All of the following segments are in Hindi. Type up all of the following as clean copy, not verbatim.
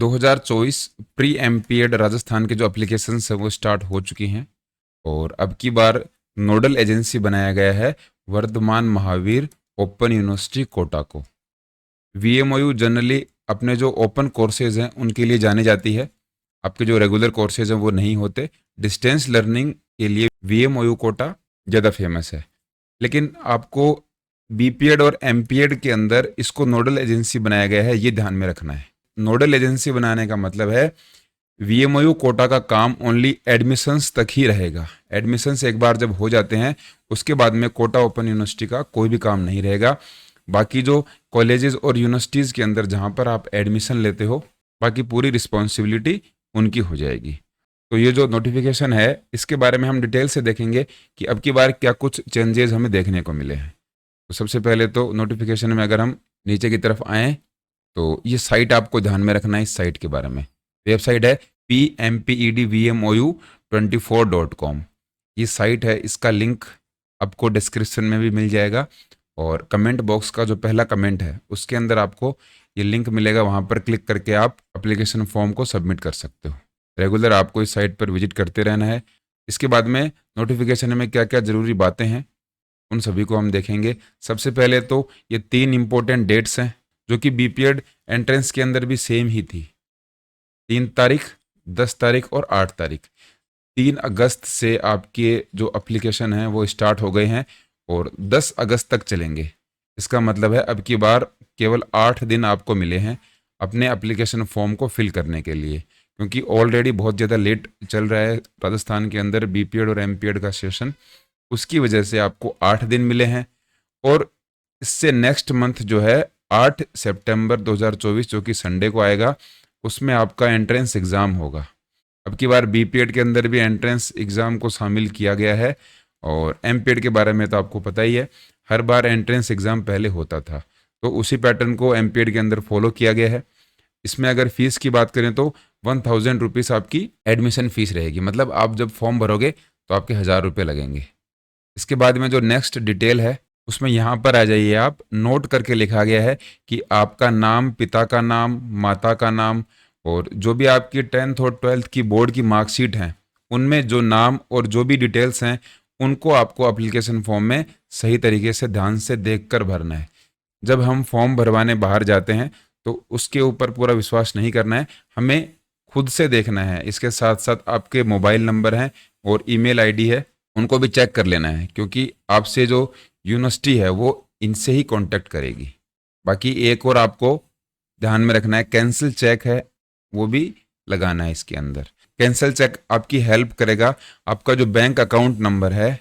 2024 प्री एमपीएड राजस्थान के जो एप्लीकेशंस हैं वो स्टार्ट हो चुकी हैं और अब की बार नोडल एजेंसी बनाया गया है वर्धमान महावीर ओपन यूनिवर्सिटी कोटा को। वीएमओयू जनरली अपने जो ओपन कोर्सेज हैं उनके लिए जानी जाती है। आपके जो रेगुलर कोर्सेज हैं वो नहीं होते। डिस्टेंस लर्निंग के लिए वीएमओयू कोटा ज़्यादा फेमस है। लेकिन आपको बीपीएड और एमपीएड के अंदर इसको नोडल एजेंसी बनाया गया है, ये ध्यान में रखना है। नोडल एजेंसी बनाने का मतलब है वीएमओयू कोटा का काम ओनली एडमिशंस तक ही रहेगा। एडमिशंस एक बार जब हो जाते हैं उसके बाद में कोटा ओपन यूनिवर्सिटी का कोई भी काम नहीं रहेगा। बाकी जो कॉलेजेस और यूनिवर्सिटीज़ के अंदर जहाँ पर आप एडमिशन लेते हो बाकी पूरी रिस्पॉन्सिबिलिटी उनकी हो जाएगी। तो ये जो नोटिफिकेशन है इसके बारे में हम डिटेल से देखेंगे कि अब की बार क्या कुछ चेंजेस हमें देखने को मिले हैं। तो सबसे पहले तो नोटिफिकेशन में अगर हम नीचे की तरफ आएँ तो ये साइट आपको ध्यान में रखना है। इस साइट के बारे में वेबसाइट है PMPEDVMOU24.com। ये साइट है, इसका लिंक आपको डिस्क्रिप्शन में भी मिल जाएगा और कमेंट बॉक्स का जो पहला कमेंट है उसके अंदर आपको ये लिंक मिलेगा। वहाँ पर क्लिक करके आप एप्लीकेशन फॉर्म को सबमिट कर सकते हो। रेगुलर आपको इस साइट पर विजिट करते रहना है। इसके बाद में नोटिफिकेशन में क्या क्या ज़रूरी बातें हैं उन सभी को हम देखेंगे। सबसे पहले तो ये 3 इंपॉर्टेंट डेट्स हैं जो कि बीपीएड एंट्रेंस के अंदर भी सेम ही थी। 3 तारीख, 10 तारीख और 8 तारीख। 3 अगस्त से आपके जो एप्लीकेशन हैं वो स्टार्ट हो गए हैं और 10 अगस्त तक चलेंगे। इसका मतलब है अब की बार केवल 8 दिन आपको मिले हैं अपने एप्लीकेशन फॉर्म को फिल करने के लिए, क्योंकि ऑलरेडी बहुत ज़्यादा लेट चल रहा है राजस्थान के अंदर बीपीएड और एमपीएड का सेशन। उसकी वजह से आपको 8 दिन मिले हैं और इससे नेक्स्ट मंथ जो है 8 सितंबर 2024 जो कि संडे को आएगा उसमें आपका एंट्रेंस एग्ज़ाम होगा। अब की बार बीपीएड के अंदर भी एंट्रेंस एग्ज़ाम को शामिल किया गया है और एमपीएड के बारे में तो आपको पता ही है, हर बार एंट्रेंस एग्ज़ाम पहले होता था तो उसी पैटर्न को एमपीएड के अंदर फॉलो किया गया है। इसमें अगर फ़ीस की बात करें तो 1000 रुपीज़ आपकी एडमिशन फ़ीस रहेगी। मतलब आप जब फॉर्म भरोगे तो आपके 1000 रुपये लगेंगे। इसके बाद में जो नेक्स्ट डिटेल है उसमें यहाँ पर आ जाइए, आप नोट करके लिखा गया है कि आपका नाम, पिता का नाम, माता का नाम और जो भी आपकी 10th और 12th की बोर्ड की मार्कशीट हैं उनमें जो नाम और जो भी डिटेल्स हैं उनको आपको एप्लीकेशन फॉर्म में सही तरीके से ध्यान से देखकर भरना है। जब हम फॉर्म भरवाने बाहर जाते हैं तो उसके ऊपर पूरा विश्वास नहीं करना है, हमें खुद से देखना है। इसके साथ साथ आपके मोबाइल नंबर हैं और ईमेल आईडी है उनको भी चेक कर लेना है, क्योंकि आपसे जो यूनिवर्सिटी है वो इनसे ही कांटेक्ट करेगी। बाकी एक और आपको ध्यान में रखना है, कैंसिल चेक है वो भी लगाना है इसके अंदर। कैंसिल चेक आपकी हेल्प करेगा आपका जो बैंक अकाउंट नंबर है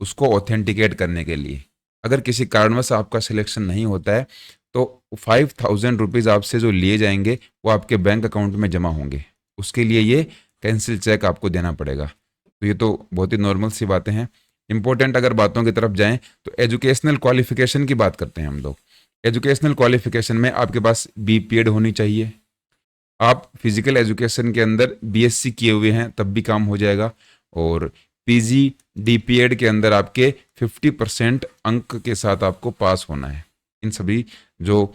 उसको ऑथेंटिकेट करने के लिए। अगर किसी कारणवश आपका सिलेक्शन नहीं होता है तो 5000 रुपीज़ आपसे जो लिए जाएंगे वो आपके बैंक अकाउंट में जमा होंगे। उसके लिए ये कैंसिल चेक आपको देना पड़ेगा। तो ये तो बहुत ही नॉर्मल सी बातें हैं। इंपॉर्टेंट अगर बातों की तरफ जाएं तो एजुकेशनल क्वालिफिकेशन की बात करते हैं हम लोग। एजुकेशनल क्वालिफिकेशन में आपके पास बीपीएड होनी चाहिए। आप फिजिकल एजुकेशन के अंदर बीएससी किए हुए हैं तब भी काम हो जाएगा और पीजी डीपीएड के अंदर आपके 50% अंक के साथ आपको पास होना है। इन सभी जो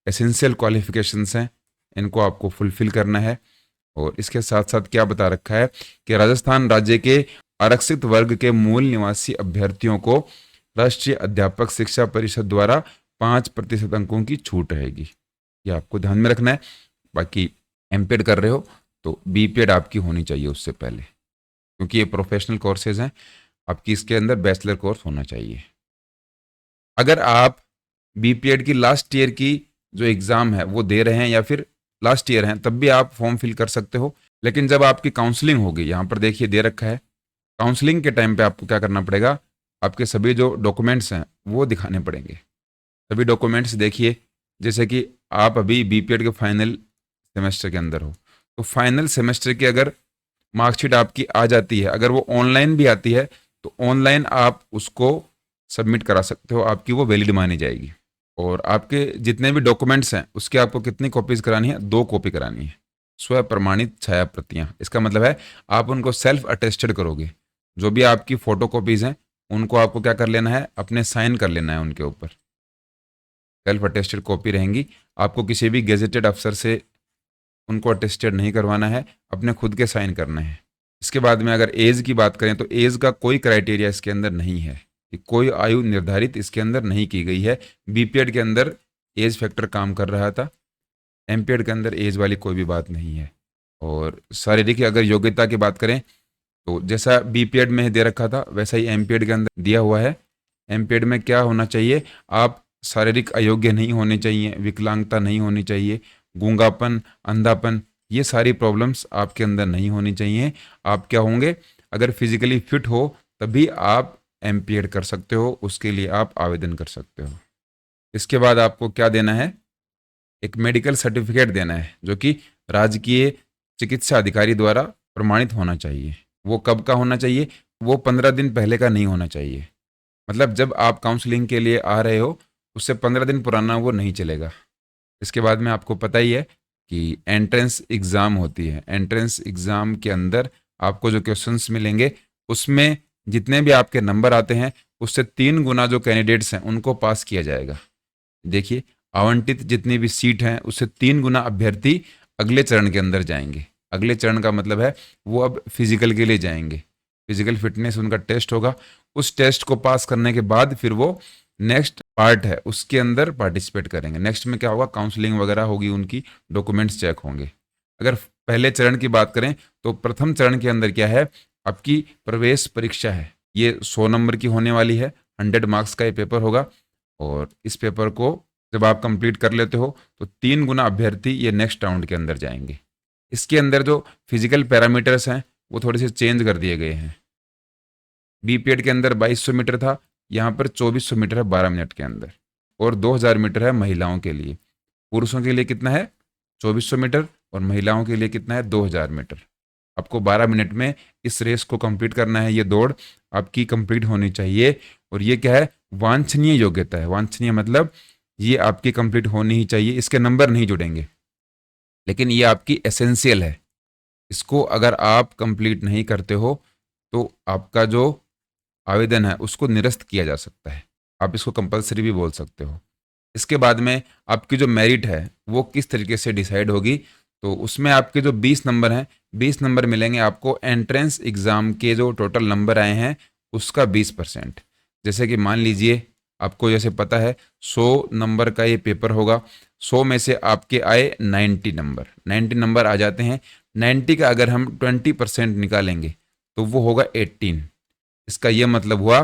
एसेंशियल क्वालिफिकेशंस हैं इनको आपको फुलफिल करना है। और इसके साथ साथ क्या बता रखा है कि राजस्थान राज्य के आरक्षित वर्ग के मूल निवासी अभ्यर्थियों को राष्ट्रीय अध्यापक शिक्षा परिषद द्वारा 5% अंकों की छूट रहेगी। ये आपको ध्यान में रखना है। बाकी एमपीएड कर रहे हो तो बीपीएड आपकी होनी चाहिए उससे पहले, क्योंकि ये प्रोफेशनल कोर्सेज हैं। आपकी इसके अंदर बैचलर कोर्स होना चाहिए। अगर आप बीपीएड की लास्ट ईयर की जो एग्ज़ाम है वो दे रहे हैं या फिर लास्ट ईयर हैं तब भी आप फॉर्म फिल कर सकते हो। लेकिन जब आपकी काउंसलिंग होगी, यहाँ पर देखिए दे रखा है, काउंसलिंग के टाइम पे आपको क्या करना पड़ेगा, आपके सभी जो डॉक्यूमेंट्स हैं वो दिखाने पड़ेंगे। सभी डॉक्यूमेंट्स देखिए, जैसे कि आप अभी बीपीएड के फाइनल सेमेस्टर के अंदर हो तो फाइनल सेमेस्टर की अगर मार्कशीट आपकी आ जाती है, अगर वो ऑनलाइन भी आती है तो ऑनलाइन आप उसको सबमिट करा सकते हो, आपकी वो वैलिड मानी जाएगी। और आपके जितने भी डॉक्यूमेंट्स हैं उसके आपको कितनी कॉपीज करानी है, 2 कॉपी करानी है। स्व प्रमाणित छाया प्रतियां, इसका मतलब है आप उनको सेल्फ अटेस्टेड करोगे। जो भी आपकी फोटो कॉपीज हैं उनको आपको क्या कर लेना है, अपने साइन कर लेना है उनके ऊपर। सेल्फ अटेस्टेड कॉपी रहेंगी। आपको किसी भी गेजेटेड अफसर से उनको अटेस्टेड नहीं करवाना है, अपने खुद के साइन करने हैं। इसके बाद में अगर एज की बात करें तो एज का कोई क्राइटेरिया इसके अंदर नहीं है, कि कोई आयु निर्धारित इसके अंदर नहीं की गई है। बीपीएड के अंदर एज फैक्टर काम कर रहा था, एमपीएड के अंदर एज वाली कोई भी बात नहीं है। और शारीरिक अगर योग्यता की बात करें तो जैसा बीपीएड में दे रखा था वैसा ही एमपीएड के अंदर दिया हुआ है। एमपीएड में क्या होना चाहिए, आप शारीरिक अयोग्य नहीं होने चाहिए, विकलांगता नहीं होनी चाहिए, गूंगापन, अंधापन, ये सारी प्रॉब्लम्स आपके अंदर नहीं होनी चाहिए। आप क्या होंगे, अगर फिजिकली फिट हो तभी आप एमपीएड कर सकते हो, उसके लिए आप आवेदन कर सकते हो। इसके बाद आपको क्या देना है, एक मेडिकल सर्टिफिकेट देना है जो कि राजकीय चिकित्सा अधिकारी द्वारा प्रमाणित होना चाहिए। वो कब का होना चाहिए, वो 15 दिन पहले का नहीं होना चाहिए। मतलब जब आप काउंसलिंग के लिए आ रहे हो उससे 15 दिन पुराना वो नहीं चलेगा। इसके बाद में आपको पता ही है कि एंट्रेंस एग्ज़ाम होती है। एंट्रेंस एग्ज़ाम के अंदर आपको जो क्वेश्चंस मिलेंगे उसमें जितने भी आपके नंबर आते हैं उससे 3 गुना जो कैंडिडेट्स हैं उनको पास किया जाएगा। देखिए, आवंटित जितनी भी सीट हैं उससे 3 गुना अभ्यर्थी अगले चरण के अंदर जाएंगे। अगले चरण का मतलब है वो अब फिजिकल के लिए जाएंगे, फिजिकल फिटनेस उनका टेस्ट होगा। उस टेस्ट को पास करने के बाद फिर वो नेक्स्ट पार्ट है उसके अंदर पार्टिसिपेट करेंगे। नेक्स्ट में क्या होगा, काउंसलिंग वगैरह होगी, उनकी डॉक्यूमेंट्स चेक होंगे। अगर पहले चरण की बात करें तो प्रथम चरण के अंदर क्या है, आपकी प्रवेश परीक्षा है। ये 100 नंबर की होने वाली है, 100 मार्क्स का ये पेपर होगा। और इस पेपर को जब आप कंप्लीट कर लेते हो तो 3 गुना अभ्यर्थी ये नेक्स्ट राउंड के अंदर जाएंगे। इसके अंदर जो फिजिकल पैरामीटर्स हैं वो थोड़े से चेंज कर दिए गए हैं। बीपीएड के अंदर 2200 मीटर था, यहाँ पर 2400 मीटर है 12 मिनट के अंदर, और 2000 मीटर है महिलाओं के लिए। पुरुषों के लिए कितना है, 2400 मीटर, और महिलाओं के लिए कितना है, 2000 मीटर। आपको 12 मिनट में इस रेस को कंप्लीट करना है। ये दौड़ आपकी कंप्लीट होनी चाहिए। और ये क्या है, वांछनीय योग्यता है। वांछनीय मतलब ये आपकी कंप्लीट होनी ही चाहिए। इसके नंबर नहीं जुड़ेंगे, लेकिन ये आपकी एसेंशियल है। इसको अगर आप कंप्लीट नहीं करते हो तो आपका जो आवेदन है उसको निरस्त किया जा सकता है। आप इसको कंपलसरी भी बोल सकते हो। इसके बाद में आपकी जो मेरिट है वो किस तरीके से डिसाइड होगी, तो उसमें आपके जो 20 नंबर हैं, 20 नंबर मिलेंगे आपको एंट्रेंस एग्ज़ाम के जो टोटल नंबर आए हैं उसका 20%। जैसे कि मान लीजिए आपको जैसे पता है 100 नंबर का ये पेपर होगा, 100 में से आपके आए 90 नंबर, 90 नंबर आ जाते हैं। 90 का अगर हम 20% निकालेंगे तो वो होगा 18। इसका ये मतलब हुआ,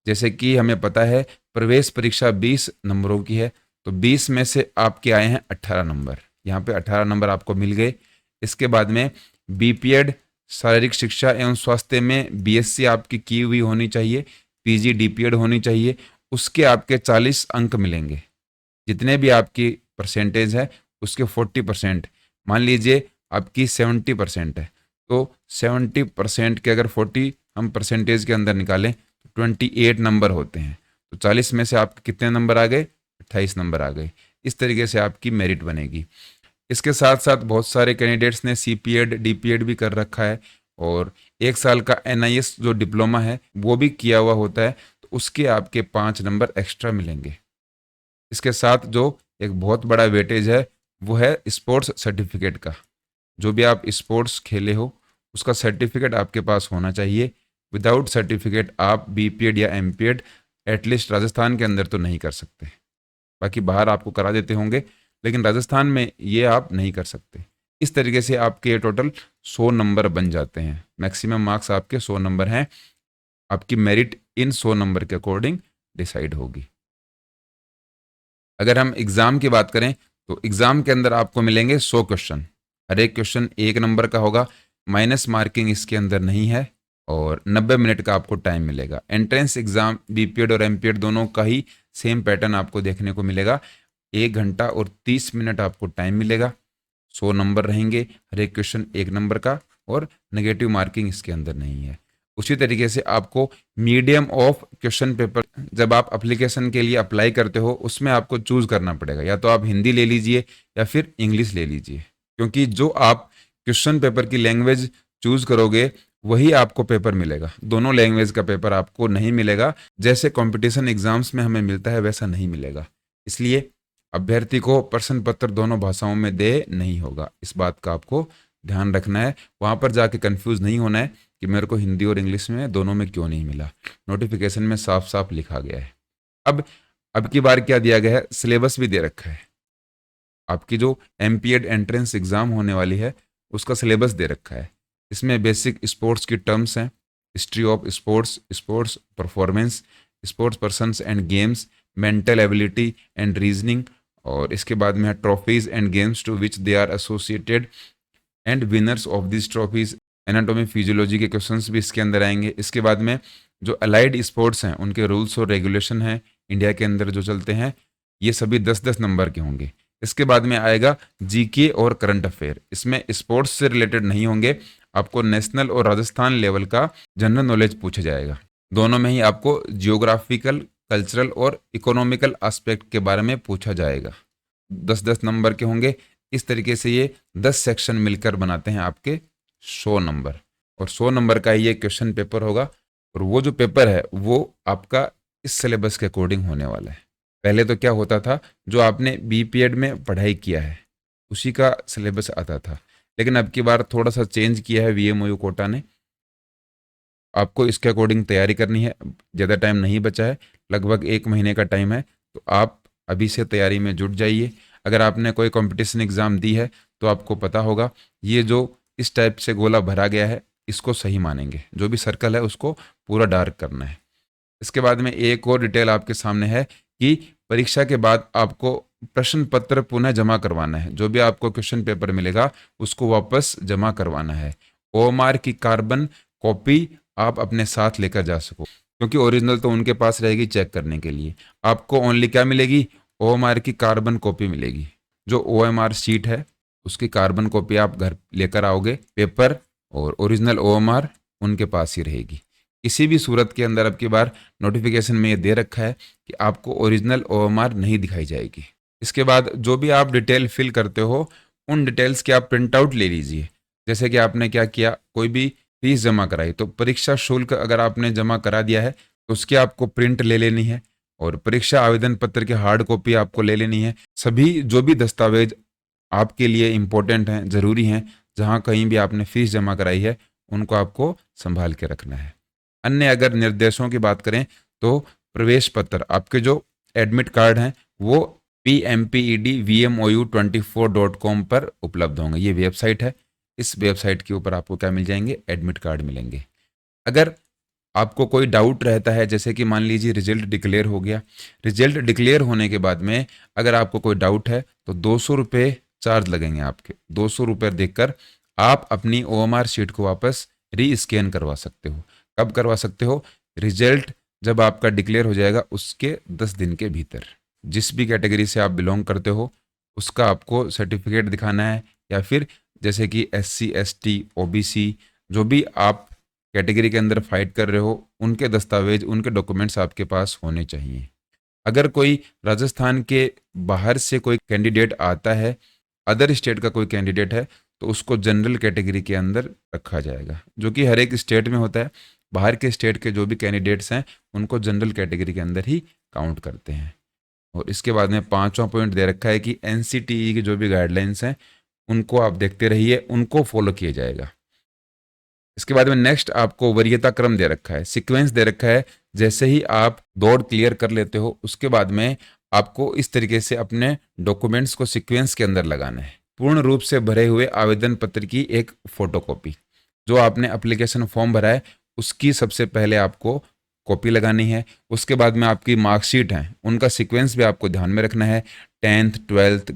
जैसे कि हमें पता है प्रवेश परीक्षा 20 नंबरों की है, तो 20 में से आपके आए हैं 18 नंबर। यहाँ पे 18 नंबर आपको मिल गए। इसके बाद में बीपीएड शारीरिक शिक्षा एवं स्वास्थ्य में बीएससी आपकी की हुई होनी चाहिए, पीजी डीपीएड होनी चाहिए। उसके आपके 40 अंक मिलेंगे। जितने भी आपकी परसेंटेज है उसके 40%, मान लीजिए आपकी 70% है, तो 70% के अगर 40 हम परसेंटेज के अंदर निकालें तो 28 नंबर होते हैं। तो 40 में से आपके कितने नंबर आ गए, 28 नंबर आ गए। इस तरीके से आपकी मेरिट बनेगी। इसके साथ साथ बहुत सारे कैंडिडेट्स ने सीपीएड डीपीएड भी कर रखा है, और 1 साल का एनआईएस जो डिप्लोमा है वो भी किया हुआ होता है, तो उसके आपके 5 नंबर एक्स्ट्रा मिलेंगे। इसके साथ जो एक बहुत बड़ा वेटेज है वो है स्पोर्ट्स सर्टिफिकेट का। जो भी आप स्पोर्ट्स खेले हो उसका सर्टिफिकेट आपके पास होना चाहिए। विदाउट सर्टिफिकेट आप बीपीएड या एमपीएड एटलीस्ट राजस्थान के अंदर तो नहीं कर सकते। बाकी बाहर आपको करा देते होंगे, लेकिन राजस्थान में ये आप नहीं कर सकते। इस तरीके से आपके टोटल 100 नंबर बन जाते हैं। मैक्सिमम मार्क्स आपके 100 नंबर हैं। आपकी मेरिट इन 100 नंबर के अकॉर्डिंग डिसाइड होगी। अगर हम एग्ज़ाम की बात करें तो एग्ज़ाम के अंदर आपको मिलेंगे 100 क्वेश्चन। हर एक क्वेश्चन 1 नंबर का होगा, माइनस मार्किंग इसके अंदर नहीं है, और 90 मिनट का आपको टाइम मिलेगा। एंट्रेंस एग्ज़ाम बीपीएड और एमपीएड दोनों का ही सेम पैटर्न आपको देखने को मिलेगा। 1 घंटा और 30 मिनट आपको टाइम मिलेगा। 100 नंबर रहेंगे, हर एक क्वेश्चन 1 नंबर का, और नेगेटिव मार्किंग इसके अंदर नहीं है। उसी तरीके से आपको मीडियम ऑफ क्वेश्चन पेपर जब आप एप्लीकेशन के लिए अप्लाई करते हो उसमें आपको चूज़ करना पड़ेगा। या तो आप हिंदी ले लीजिए या फिर इंग्लिश ले लीजिए, क्योंकि जो आप क्वेश्चन पेपर की लैंग्वेज चूज़ करोगे वही आपको पेपर मिलेगा। दोनों लैंग्वेज का पेपर आपको नहीं मिलेगा। जैसे कंपटीशन एग्जाम्स में हमें मिलता है वैसा नहीं मिलेगा। इसलिए अभ्यर्थी को प्रश्न पत्र दोनों भाषाओं में दे नहीं होगा, इस बात का आपको ध्यान रखना है। वहाँ पर जाके कंफ्यूज नहीं होना है कि मेरे को हिंदी और इंग्लिश में दोनों में क्यों नहीं मिला। नोटिफिकेशन में साफ साफ लिखा गया है। अब की बार क्या दिया गया है, सिलेबस भी दे रखा है। आपकी जो एमपीएड एंट्रेंस एग्जाम होने वाली है उसका सिलेबस दे रखा है। इसमें बेसिक स्पोर्ट्स की टर्म्स हैं, history of sports, sports performance, sports persons and games, mental ability and reasoning, और इसके बाद में है trophies and games to which they are associated and winners of this trophies. Anatomy physiology के क्वेश्चंस भी इसके अंदर आएंगे। इसके बाद में जो अलाइड स्पोर्ट्स हैं उनके रूल्स और रेगुलेशन हैं इंडिया के अंदर जो चलते हैं, ये सभी 10-10 नंबर के होंगे। इसके बाद में आएगा जीके और करंट अफेयर। इसमें स्पोर्ट्स से रिलेटेड नहीं होंगे, आपको नेशनल और राजस्थान लेवल का जनरल नॉलेज पूछा जाएगा। दोनों में ही आपको जियोग्राफिकल, कल्चरल और इकोनॉमिकल एस्पेक्ट के बारे में पूछा जाएगा। 10-10 नंबर के होंगे। इस तरीके से ये 10 सेक्शन मिलकर बनाते हैं आपके 100 नंबर, और 100 नंबर का ये क्वेश्चन पेपर होगा। और वो जो पेपर है वो आपका इस सिलेबस के अकॉर्डिंग होने वाला है। पहले तो क्या होता था, जो आपने बीपीएड में पढ़ाई किया है उसी का सिलेबस आता था, लेकिन अब की बार थोड़ा सा चेंज किया है वीएमओयू कोटा ने। आपको इसके अकॉर्डिंग तैयारी करनी है। ज़्यादा टाइम नहीं बचा है, लगभग 1 महीने का टाइम है, तो आप अभी से तैयारी में जुट जाइए। अगर आपने कोई कंपटीशन एग्ज़ाम दी है तो आपको पता होगा ये जो इस टाइप से गोला भरा गया है इसको सही मानेंगे, जो भी सर्कल है उसको पूरा डार्क करना है। इसके बाद में एक और डिटेल आपके सामने है कि परीक्षा के बाद आपको प्रश्न पत्र पुनः जमा करवाना है। जो भी आपको क्वेश्चन पेपर मिलेगा उसको वापस जमा करवाना है। ओएमआर की कार्बन कॉपी आप अपने साथ लेकर जा सको, क्योंकि ओरिजिनल तो उनके पास रहेगी चेक करने के लिए। आपको ओनली क्या मिलेगी, ओएमआर की कार्बन कॉपी मिलेगी। जो ओएमआर शीट है उसकी कार्बन कॉपी आप घर लेकर आओगे, पेपर और ओरिजिनल ओएमआर उनके पास ही रहेगी। किसी भी सूरत के अंदर अब की बार नोटिफिकेशन में ये दे रखा है कि आपको ओरिजिनल ओएमआर नहीं दिखाई जाएगी। इसके बाद जो भी आप डिटेल फिल करते हो उन डिटेल्स के आप प्रिंट आउट ले लीजिए। जैसे कि आपने क्या किया, कोई भी फीस जमा कराई तो परीक्षा शुल्क अगर आपने जमा करा दिया है तो उसकी आपको प्रिंट ले लेनी है, और परीक्षा आवेदन पत्र की हार्ड कॉपी आपको ले लेनी है। सभी जो भी दस्तावेज आपके लिए इम्पोर्टेंट हैं, ज़रूरी हैं, जहाँ कहीं भी आपने फीस जमा कराई है उनको आपको संभाल के रखना है। अन्य अगर निर्देशों की बात करें तो प्रवेश पत्र, आपके जो एडमिट कार्ड हैं वो PMPEDVMOU24.com पर उपलब्ध होंगे। ये वेबसाइट है, इस वेबसाइट के ऊपर आपको क्या मिल जाएंगे, एडमिट कार्ड मिलेंगे। अगर आपको कोई डाउट रहता है, जैसे कि मान लीजिए रिजल्ट डिक्लेयर हो गया, रिजल्ट डिक्लेयर होने के बाद में अगर आपको कोई डाउट है तो 200 रुपये चार्ज लगेंगे आपके। 200 रुपये देकर आप अपनी ओएमआर शीट को वापस री-स्कैन करवा सकते हो। कब करवा सकते हो, रिजल्ट जब आपका डिक्लेयर हो जाएगा उसके 10 दिन के भीतर। जिस भी कैटेगरी से आप बिलोंग करते हो उसका आपको सर्टिफिकेट दिखाना है, या फिर जैसे कि SC ST OBC जो भी आप कैटेगरी के अंदर फाइट कर रहे हो उनके दस्तावेज, उनके डॉक्यूमेंट्स आपके पास होने चाहिए। अगर कोई राजस्थान के बाहर से कोई कैंडिडेट आता है, अदर स्टेट का कोई कैंडिडेट है, तो उसको जनरल कैटेगरी के अंदर रखा जाएगा, जो कि हर एक स्टेट में होता है। बाहर के स्टेट के जो भी कैंडिडेट्स हैं उनको जनरल कैटेगरी के अंदर ही काउंट करते हैं। और इसके बाद में 5वां पॉइंट दे रखा है कि NCTE की जो भी गाइडलाइंस हैं उनको आप देखते रहिए, उनको फॉलो किया जाएगा। इसके बाद में नेक्स्ट आपको वरीयता क्रम दे रखा है, सीक्वेंस दे रखा है। जैसे ही आप दौड़ क्लियर कर लेते हो उसके बाद में आपको इस तरीके से अपने डॉक्यूमेंट्स को सीक्वेंस के अंदर लगाना है। पूर्ण रूप से भरे हुए आवेदन पत्र की एक फोटोकॉपी, जो आपने एप्लीकेशन फॉर्म भरा है उसकी सबसे पहले आपको कॉपी लगानी है। उसके बाद में आपकी मार्कशीट हैं उनका सीक्वेंस भी आपको ध्यान में रखना है। 10th 12th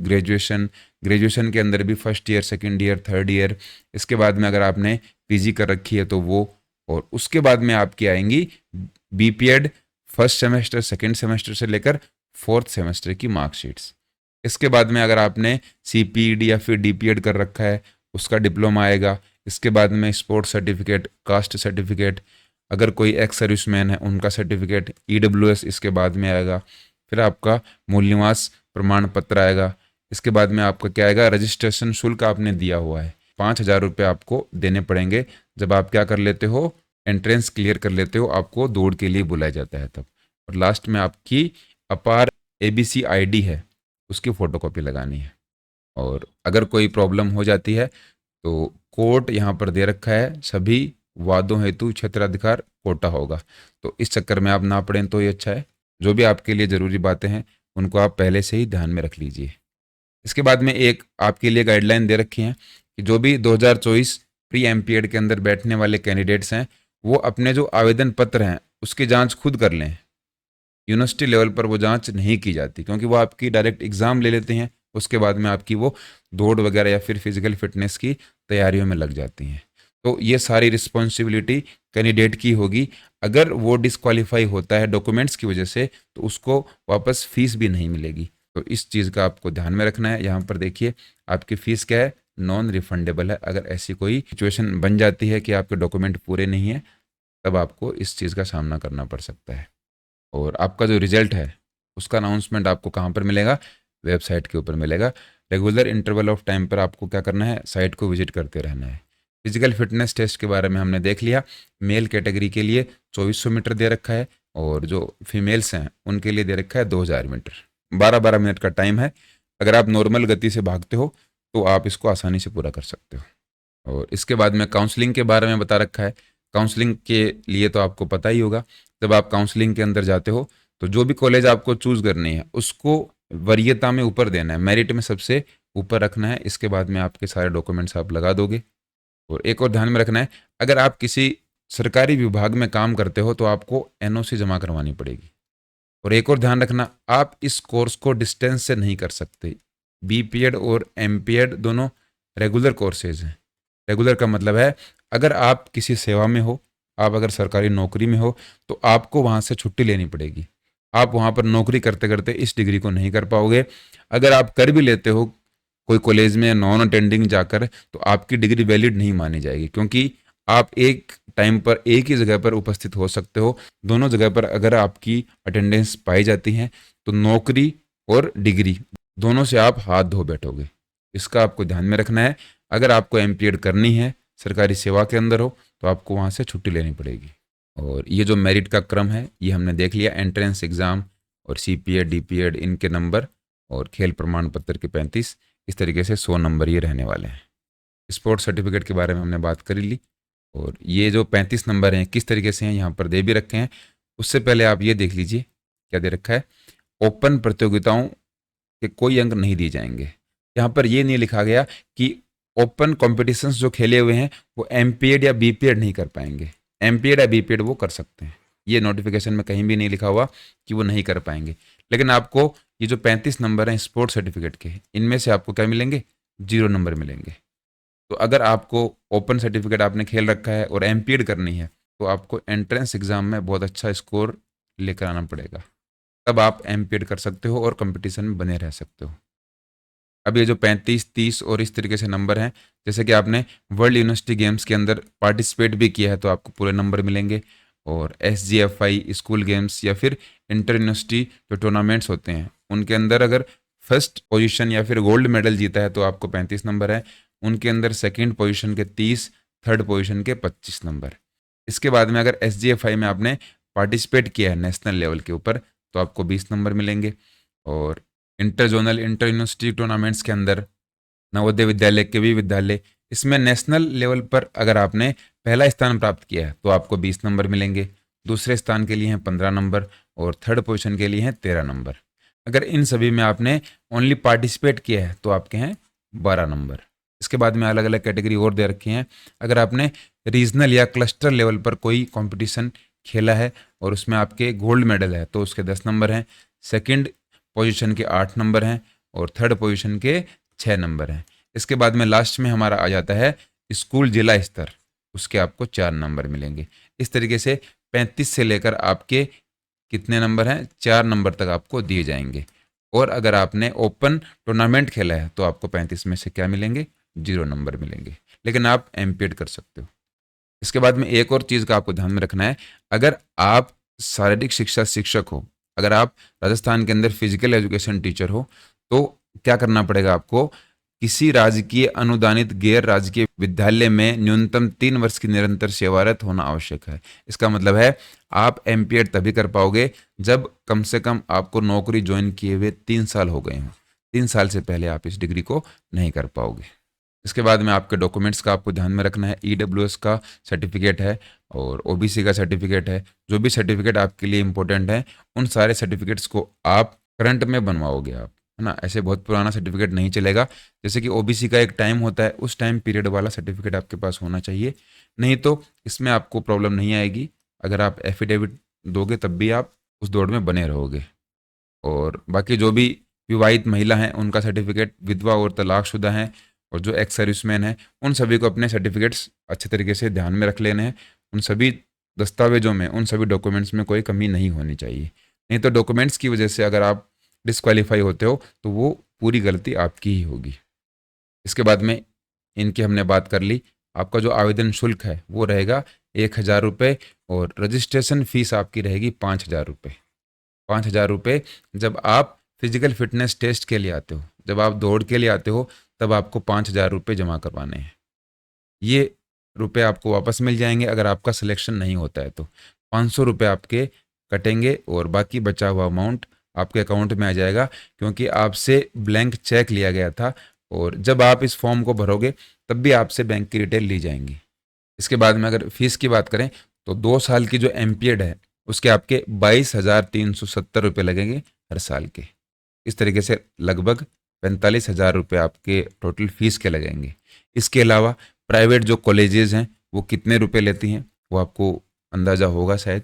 ग्रेजुएशन के अंदर भी first year, second year, third year. इसके बाद में अगर आपने PG कर रखी है तो वो, और उसके बाद में आपकी आएंगी BPEd first semester, second semester से लेकर 4th सेमेस्टर की मार्कशीट्स। इसके बाद में अगर आपने CPED या फिर DPED कर रखा है उसका डिप्लोमा आएगा। इसके बाद में स्पोर्ट्स सर्टिफिकेट, कास्ट सर्टिफिकेट, अगर कोई एक्स सर्विसमैन है उनका सर्टिफिकेट, EWS इसके बाद में आएगा। फिर आपका मूल निवास प्रमाण पत्र आएगा। इसके बाद में आपका क्या आएगा, रजिस्ट्रेशन शुल्क आपने दिया हुआ है 5,000 रुपये आपको देने पड़ेंगे जब आप क्या कर लेते हो, एंट्रेंस क्लियर कर लेते हो, आपको दौड़ के लिए बुलाया जाता है तब। और लास्ट में आपकी अपार ABC ID है उसकी फ़ोटोकॉपी लगानी है। और अगर कोई प्रॉब्लम हो जाती है तो कोर्ट यहाँ पर दे रखा है, सभी वादों हेतु क्षेत्राधिकार कोटा होगा। तो इस चक्कर में आप ना पढ़ें तो ये अच्छा है। जो भी आपके लिए ज़रूरी बातें हैं उनको आप पहले से ही ध्यान में रख लीजिए। इसके बाद में एक आपके लिए गाइडलाइन दे रखी है कि जो भी 2024 प्री एमपीएड के अंदर बैठने वाले कैंडिडेट्स हैं वो अपने जो आवेदन पत्र हैं उसकी जांच खुद कर लें। यूनिवर्सिटी लेवल पर वो जांच नहीं की जाती, क्योंकि वो आपकी डायरेक्ट एग्ज़ाम ले लेते हैं, उसके बाद में आपकी वो दौड़ वगैरह या फिर फिजिकल फिटनेस की तैयारियों में लग जाती हैं। तो ये सारी रिस्पॉन्सिबिलिटी कैंडिडेट की होगी। अगर वो डिस्क्वालीफाई होता है डॉक्यूमेंट्स की वजह से तो उसको वापस फीस भी नहीं मिलेगी। तो इस चीज़ का आपको ध्यान में रखना है। यहाँ पर देखिए आपकी फ़ीस क्या है, नॉन रिफंडेबल है। अगर ऐसी कोई सिचुएशन बन जाती है कि आपके डॉक्यूमेंट पूरे नहीं हैं तब आपको इस चीज़ का सामना करना पड़ सकता है। और आपका जो रिजल्ट है उसका अनाउंसमेंट आपको कहाँ पर मिलेगा, वेबसाइट के ऊपर मिलेगा। रेगुलर इंटरवल ऑफ टाइम पर आपको क्या करना है, साइट को विजिट करते रहना है। फिजिकल फिटनेस टेस्ट के बारे में हमने देख लिया। मेल कैटेगरी के लिए 2400 मीटर दे रखा है और जो फीमेल्स हैं उनके लिए दे रखा है 2000 मीटर। 12-12 मिनट का टाइम है। अगर आप नॉर्मल गति से भागते हो तो आप इसको आसानी से पूरा कर सकते हो। और इसके बाद में काउंसलिंग के बारे में बता रखा है। काउंसलिंग के लिए तो आपको पता ही होगा, जब आप काउंसलिंग के अंदर जाते हो तो जो भी कॉलेज आपको चूज़ करनी है उसको वरीयता में ऊपर देना है, मेरिट में सबसे ऊपर रखना है। इसके बाद में आपके सारे डॉक्यूमेंट्स आप लगा दोगे। और एक और ध्यान में रखना है, अगर आप किसी सरकारी विभाग में काम करते हो तो आपको एनओसी जमा करवानी पड़ेगी। और एक और ध्यान रखना, आप इस कोर्स को डिस्टेंस से नहीं कर सकते। बीपीएड और एमपीएड दोनों रेगुलर कोर्सेज हैं। रेगुलर का मतलब है अगर आप किसी सेवा में हो, आप अगर सरकारी नौकरी में हो तो आपको वहाँ से छुट्टी लेनी पड़ेगी। आप वहाँ पर नौकरी करते करते इस डिग्री को नहीं कर पाओगे। अगर आप कर भी लेते हो कोई कॉलेज में नॉन अटेंडिंग जाकर तो आपकी डिग्री वैलिड नहीं मानी जाएगी, क्योंकि आप एक टाइम पर एक ही जगह पर उपस्थित हो सकते हो। दोनों जगह पर अगर आपकी अटेंडेंस पाई जाती है तो नौकरी और डिग्री दोनों से आप हाथ धो बैठोगे। इसका आपको ध्यान में रखना है। अगर आपको एमपीएड करनी है, सरकारी सेवा के अंदर हो, तो आपको वहाँ से छुट्टी लेनी पड़ेगी। और ये जो मेरिट का क्रम है ये हमने देख लिया। एंट्रेंस एग्ज़ाम और सीपीएड डीपीएड इनके नंबर और खेल प्रमाण पत्र के 35, इस तरीके से 100 नंबर ये रहने वाले हैं। स्पोर्ट्स सर्टिफिकेट के बारे में हमने बात कर ली। और ये जो 35 नंबर हैं किस तरीके से हैं यहाँ पर दे भी रखे हैं। उससे पहले आप ये देख लीजिए क्या दे रखा है, ओपन प्रतियोगिताओं के कोई अंक नहीं दिए जाएंगे। यहाँ पर ये नहीं लिखा गया कि ओपन कॉम्पिटिशन्स जो खेले हुए हैं वो एमपीएड या बीपीएड नहीं कर पाएंगे। एमपीएड या बीपीएड वो कर सकते हैं। ये नोटिफिकेशन में कहीं भी नहीं लिखा हुआ कि वो नहीं कर पाएंगे। लेकिन आपको ये जो 35 नंबर हैं स्पोर्ट्स सर्टिफिकेट के, इनमें से आपको क्या मिलेंगे, 0 नंबर मिलेंगे। तो अगर आपको ओपन सर्टिफिकेट आपने खेल रखा है और एमपीएड करनी है तो आपको एंट्रेंस एग्जाम में बहुत अच्छा स्कोर लेकर आना पड़ेगा, तब आप एमपीएड कर सकते हो और कंपटीशन में बने रह सकते हो। अब ये जो 35, 30 और इस तरीके से नंबर हैं, जैसे कि आपने वर्ल्ड यूनिवर्सिटी गेम्स के अंदर पार्टिसिपेट भी किया है तो आपको पूरे नंबर मिलेंगे। और एसजीएफआई स्कूल गेम्स या फिर इंटर यूनिवर्सिटी जो टूर्नामेंट्स होते हैं उनके अंदर अगर फर्स्ट पोजीशन या फिर गोल्ड मेडल जीता है तो आपको 35 नंबर है। उनके अंदर सेकंड पोजीशन के 30, थर्ड पोजीशन के 25 नंबर। इसके बाद में अगर एसजीएफआई में आपने पार्टिसिपेट किया है नेशनल लेवल के ऊपर तो आपको 20 नंबर मिलेंगे। और inter zonal inter university tournaments के अंदर नवोदय विद्यालय के भी विद्यालय, इसमें नेशनल लेवल पर अगर आपने पहला स्थान प्राप्त किया है तो आपको 20 नंबर मिलेंगे। दूसरे स्थान के लिए हैं 15 नंबर और थर्ड पोजीशन के लिए हैं 13 नंबर। अगर इन सभी में आपने ओनली पार्टिसिपेट किया है तो आपके हैं 12 नंबर। इसके बाद में अलग अलग कैटेगरी और दे रखी हैं। अगर आपने रीजनल या क्लस्टर लेवल पर कोई कंपटीशन खेला है और उसमें आपके गोल्ड मेडल है तो उसके 10 नंबर हैं। सेकंड पोजीशन के 8 नंबर हैं और थर्ड पोजीशन के 6 नंबर हैं। इसके बाद में लास्ट में हमारा आ जाता है स्कूल जिला स्तर, उसके आपको 4 नंबर मिलेंगे। इस तरीके से 35 से लेकर आपके कितने नंबर हैं, 4 नंबर तक आपको दिए जाएंगे। और अगर आपने ओपन टूर्नामेंट खेला है तो आपको 35 में से क्या मिलेंगे, 0 नंबर मिलेंगे। लेकिन आप एमपीएड कर सकते हो। इसके बाद में एक और चीज़ का आपको ध्यान में रखना है, अगर आप शारीरिक शिक्षा शिक्षक हो, अगर आप राजस्थान के अंदर फिजिकल एजुकेशन टीचर हो तो क्या करना पड़ेगा आपको, किसी राजकीय अनुदानित गैर राजकीय विद्यालय में न्यूनतम 3 वर्ष की निरंतर सेवारत होना आवश्यक है। इसका मतलब है आप एमपीएड तभी कर पाओगे जब कम से कम आपको नौकरी ज्वाइन किए हुए 3 साल हो गए हों। 3 साल से पहले आप इस डिग्री को नहीं कर पाओगे। इसके बाद में आपके डॉक्यूमेंट्स का आपको ध्यान में रखना है। ईडब्ल्यूएस का सर्टिफिकेट है और ओबीसी का सर्टिफिकेट है। जो भी सर्टिफिकेट आपके लिए इंपॉर्टेंट है, उन सारे सर्टिफिकेट्स को आप करंट में बनवाओगे आप, है ना। ऐसे बहुत पुराना सर्टिफिकेट नहीं चलेगा। जैसे कि ओबीसी का एक टाइम होता है, उस टाइम पीरियड वाला सर्टिफिकेट आपके पास होना चाहिए, नहीं तो इसमें आपको प्रॉब्लम नहीं आएगी। अगर आप एफिडेविट दोगे तब भी आप उस दौड़ में बने रहोगे। और बाकी जो भी विवाहित महिला हैं उनका सर्टिफिकेट, विधवा और तलाकशुदा हैं और जो एक्स सर्विसमैन हैं, उन सभी को अपने सर्टिफिकेट्स अच्छे तरीके से ध्यान में रख लेने हैं। उन सभी दस्तावेजों में, उन सभी डॉक्यूमेंट्स में कोई कमी नहीं होनी चाहिए। नहीं तो डॉक्यूमेंट्स की वजह से अगर आप डिस्क्वालीफाई होते हो तो वो पूरी गलती आपकी ही होगी। इसके बाद में इनकी हमने बात कर ली। आपका जो आवेदन शुल्क है वो रहेगा 1,000 रुपये और रजिस्ट्रेशन फ़ीस आपकी रहेगी 5,000 रुपये। 5,000 रुपये जब आप फिजिकल फिटनेस टेस्ट के लिए आते हो, जब आप दौड़ के लिए आते हो, तब आपको 5,000 रुपये जमा करवाने हैं। ये रुपये आपको वापस मिल जाएंगे अगर आपका सिलेक्शन नहीं होता है तो। 500 रुपये आपके कटेंगे और बाकी बचा हुआ अमाउंट आपके अकाउंट में आ जाएगा, क्योंकि आपसे ब्लैंक चेक लिया गया था और जब आप इस फॉर्म को भरोगे तब भी आपसे बैंक की डिटेल ली जाएंगी। इसके बाद में अगर फीस की बात करें तो 2 साल की जो एमपीएड है उसके आपके 22,370 रुपये लगेंगे हर साल के। इस तरीके से लगभग 45,000 रुपये आपके टोटल फीस के लगेंगे। इसके अलावा प्राइवेट जो कॉलेजेस हैं वो कितने रुपए लेती हैं वो आपको अंदाज़ा होगा शायद।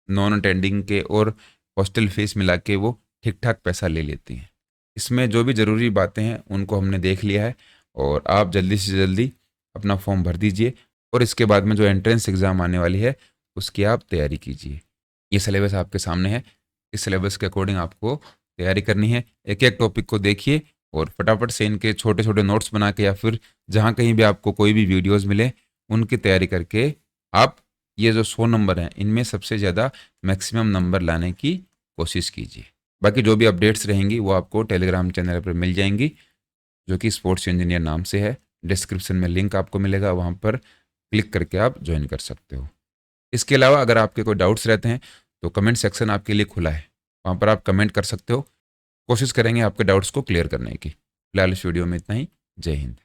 नॉन अटेंडिंग के और हॉस्टल फीस मिला के वो ठीक ठाक पैसा ले लेती हैं। इसमें जो भी ज़रूरी बातें हैं उनको हमने देख लिया है और आप जल्दी से जल्दी अपना फॉर्म भर दीजिए और इसके बाद में जो एंट्रेंस एग्ज़ाम आने वाली है उसकी आप तैयारी कीजिए। ये सिलेबस आपके सामने है, इस सिलेबस के अकॉर्डिंग आपको तैयारी करनी है। एक एक टॉपिक को देखिए और फटाफट से इनके छोटे छोटे नोट्स बना के या फिर जहाँ कहीं भी आपको कोई भी वीडियोज़ मिले उनकी तैयारी करके आप ये जो 100 नंबर हैं इनमें सबसे ज़्यादा मैक्सिमम नंबर लाने की कोशिश कीजिए। बाकी जो भी अपडेट्स रहेंगी वो आपको टेलीग्राम चैनल पर मिल जाएंगी, जो कि स्पोर्ट्स इंजीनियर नाम से है। डिस्क्रिप्शन में लिंक आपको मिलेगा, वहाँ पर क्लिक करके आप ज्वाइन कर सकते हो। इसके अलावा अगर आपके कोई डाउट्स रहते हैं तो कमेंट सेक्शन आपके लिए खुला है, वहाँ पर आप कमेंट कर सकते हो। कोशिश करेंगे आपके डाउट्स को क्लियर करने की। फिलहाल इस वीडियो में इतना ही। जय हिंद।